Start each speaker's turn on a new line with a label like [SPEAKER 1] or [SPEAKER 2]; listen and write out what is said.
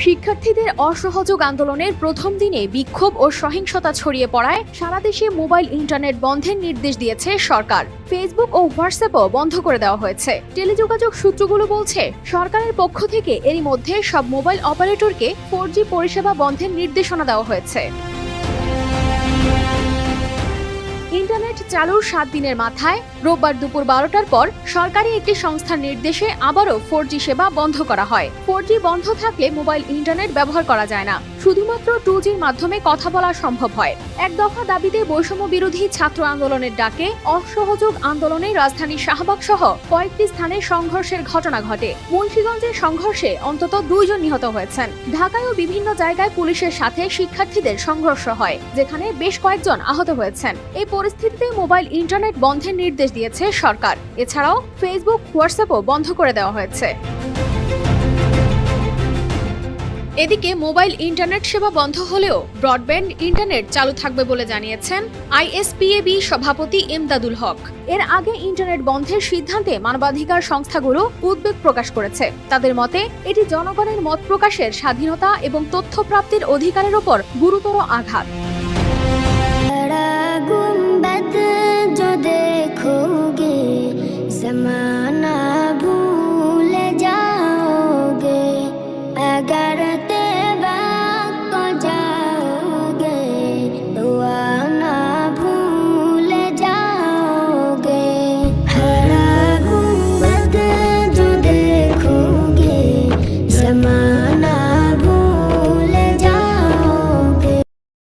[SPEAKER 1] শিক্ষার্থীদের অসহযোগ আন্দোলনের প্রথম দিনে বিক্ষোভ ও সহিংসতা ছড়িয়ে পড়ায় সারা দেশে মোবাইল ইন্টারনেট বন্ধের নির্দেশ দিয়েছে সরকার। ফেসবুক ও হোয়াটসঅ্যাপও বন্ধ করে দেওয়া হয়েছে। টেলিযোগাযোগ সূত্রগুলো বলছে, সরকারের পক্ষ থেকে এরই মধ্যে সব মোবাইল অপারেটরকে 4G পরিষেবা বন্ধের নির্দেশনা দেওয়া হয়েছে। ইন্টারনেট চালুর 7 দিনের মাথায় রোববার দুপুর 12টার পর সরকারি একটি সংস্থার নির্দেশে আবারও 4G সেবা বন্ধ করা হয়। 4G বন্ধ থাকলে মোবাইল ইন্টারনেট ব্যবহার করা যায় না, শুধুমাত্র 2Gর মাধ্যমে কথা বলা সম্ভব হয়। এক দফা দাবিতে বৈষম্য বিরোধী ছাত্র আন্দোলনের ডাকে অসহযোগ আন্দোলনে রাজধানী শাহবাগ সহ কয়েকটি স্থানে সংঘর্ষের ঘটনা ঘটে। মুন্সিগঞ্জের সংঘর্ষে অন্তত 2 জন নিহত হয়েছেন। ঢাকায়ও বিভিন্ন জায়গায় পুলিশের সাথে শিক্ষার্থীদের সংঘর্ষ হয়, যেখানে বেশ কয়েকজন আহত হয়েছেন। এই পরিস্থিতিতে মোবাইল ইন্টারনেট বন্ধের নির্দেশ দিয়েছে সরকার। এছাড়াও ফেসবুক, হোয়াটসঅ্যাপও বন্ধ করে দেওয়া হয়েছে। এদিকে মোবাইল ইন্টারনেট সেবা বন্ধ হলেও ব্রডব্যান্ড ইন্টারনেট চালু থাকবে বলে জানিয়েছেন আইএসপিএবি সভাপতি এমদাদুল হক। এর আগে ইন্টারনেট বন্ধের সিদ্ধান্তে মানবাধিকার সংস্থাগুলো উদ্বেগ প্রকাশ করেছে। তাদের মতে, এটি জনগণের মত প্রকাশের স্বাধীনতা এবং তথ্য প্রাপ্তির অধিকারের উপর গুরুতর আঘাত।
[SPEAKER 2] जो देखोगे